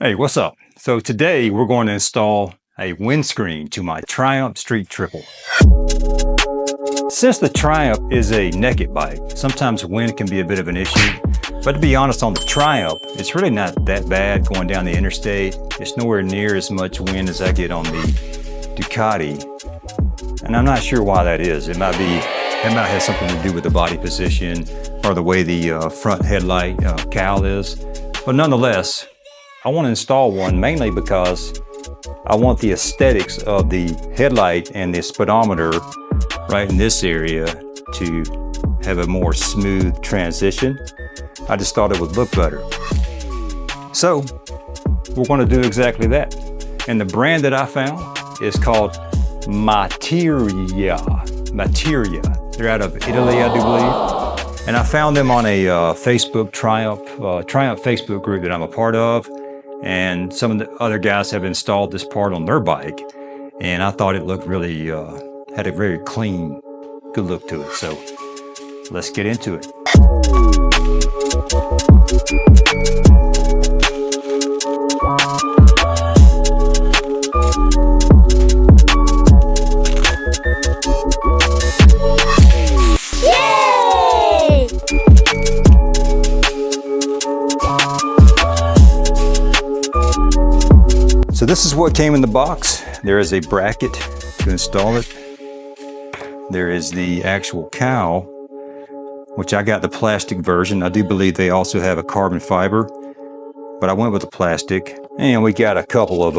Hey, what's up? So today we're going to install a windscreen to my Triumph Street Triple. Since the Triumph is a naked bike, sometimes wind can be a bit of an issue. But to be honest, on the Triumph, it's really not that bad going down the interstate. It's nowhere near as much wind as I get on the Ducati. And I'm not sure why that is. It might have something to do with the body position or the way the front headlight cowl is. But nonetheless, I want to install one mainly because I want the aesthetics of the headlight and the speedometer right in this area to have a more smooth transition. I just thought it would look better. So we're going to do exactly that. And the brand that I found is called Materya. They're out of Italy, I do believe. And I found them on a Facebook Triumph Facebook group that I'm a part of. And some of the other guys have installed this part on their bike. And I thought it looked really, had a very clean, good look to it. So let's get into it. So this is what came in the box. There is a bracket to install it. There is the actual cowl, which I got the plastic version. I do believe they also have a carbon fiber, but I went with the plastic. And we got a couple of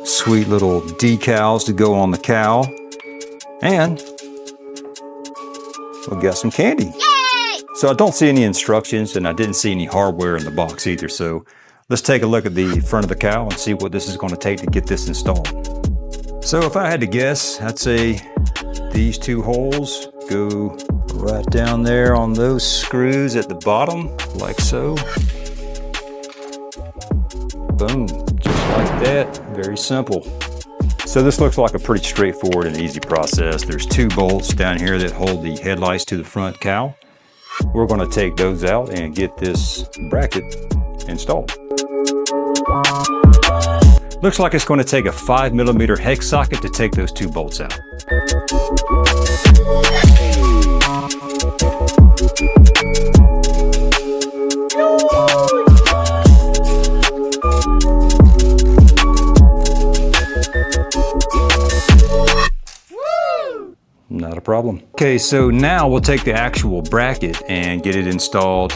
sweet little decals to go on the cowl. And we got some candy. Yay! So I don't see any instructions, and I didn't see any hardware in the box either. So let's take a look at the front of the cowl and see what this is going to take to get this installed. So if I had to guess, I'd say these two holes go right down there on those screws at the bottom, like so. Boom, just like that, very simple. So this looks like a pretty straightforward and easy process. There's two bolts down here that hold the headlights to the front cowl. We're going to take those out and get this bracket installed. Looks like it's going to take a 5mm hex socket to take those two bolts out. Not a problem. Okay, so now we'll take the actual bracket and get it installed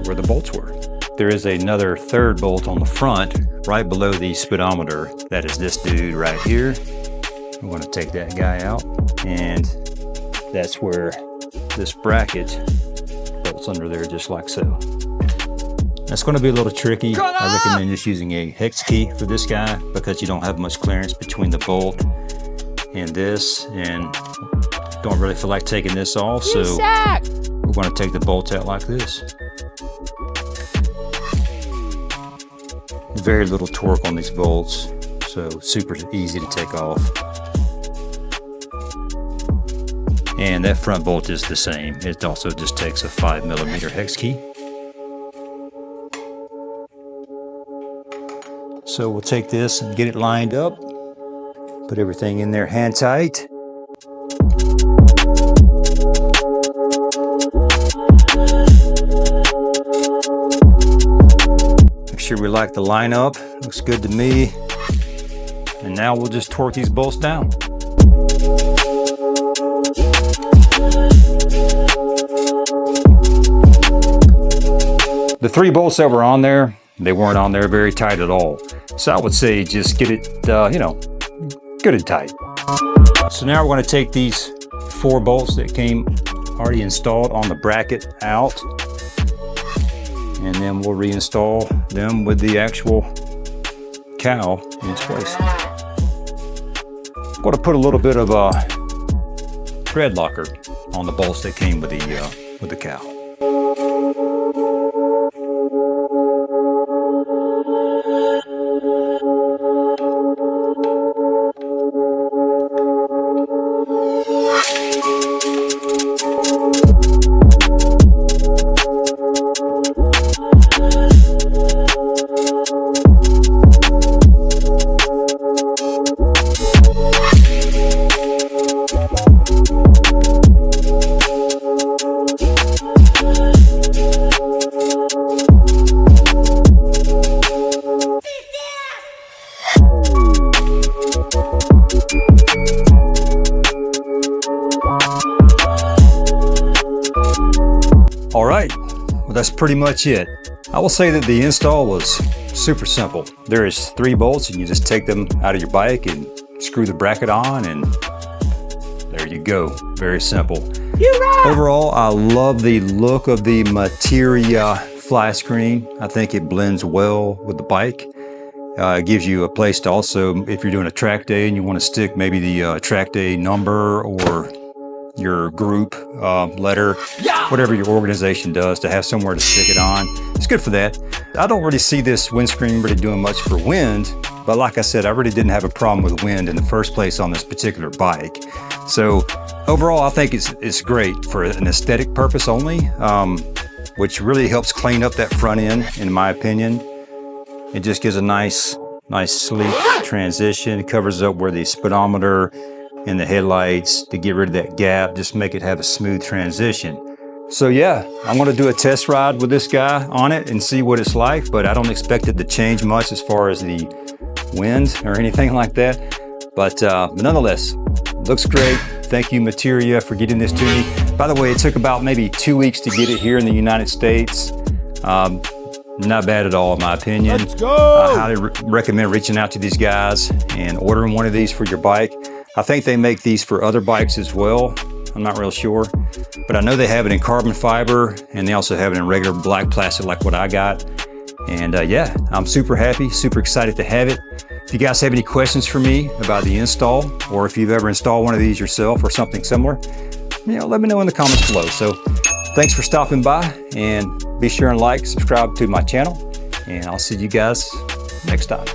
where the bolts were. There is another third bolt on the front, right below the speedometer. That is this dude right here. I'm going to take that guy out, and that's where this bracket bolts under there, just like so. That's going to be a little tricky. I recommend just using a hex key for this guy because you don't have much clearance between the bolt and this, and don't really feel like taking this off, so we're going to take the bolt out like this. Very little torque on these bolts, so super easy to take off. And that front bolt is the same. It also just takes a 5mm hex key. So we'll take this and get it lined up. Put everything in there hand tight. Sure we like the lineup. Looks good to me. And now we'll just torque these bolts down. The three bolts that were on there, they weren't on there very tight at all. So I would say just get it, good and tight. So now we're going to take these four bolts that came already installed on the bracket out. And then we'll reinstall them with the actual cowl in its place. I'm going to put a little bit of a thread locker on the bolts that came with the cowl. that's pretty much it. I will say that the install was super simple. There is 3 bolts and you just take them out of your bike and screw the bracket on, and there you go. Very simple. Overall, I love the look of the Materya Flyscreen. I think it blends well with the bike. It gives you a place to also, if you're doing a track day and you want to stick maybe the track day number or your group letter, whatever your organization does, to have somewhere to stick it on. It's good for that. I don't really see this windscreen really doing much for wind, but like I said, I really didn't have a problem with wind in the first place on this particular bike. So overall, I think it's great for an aesthetic purpose only, which really helps clean up that front end, in my opinion. It just gives a nice sleek transition. It covers up where the speedometer and the headlights, to get rid of that gap, just make it have a smooth transition. So yeah, I'm gonna do a test ride with this guy on it and see what it's like, but I don't expect it to change much as far as the wind or anything like that. But nonetheless, looks great. Thank you, Materya, for getting this to me. By the way, it took about maybe 2 weeks to get it here in the United States. Not bad at all, in my opinion. Let's go! I highly recommend reaching out to these guys and ordering one of these for your bike. I think they make these for other bikes as well. I'm not real sure, but I know they have it in carbon fiber, and they also have it in regular black plastic like what I got. And yeah, I'm super happy, super excited to have it. If you guys have any questions for me about the install, or if you've ever installed one of these yourself or something similar, let me know in the comments below. So thanks for stopping by, and be sure and like, subscribe to my channel, and I'll see you guys next time.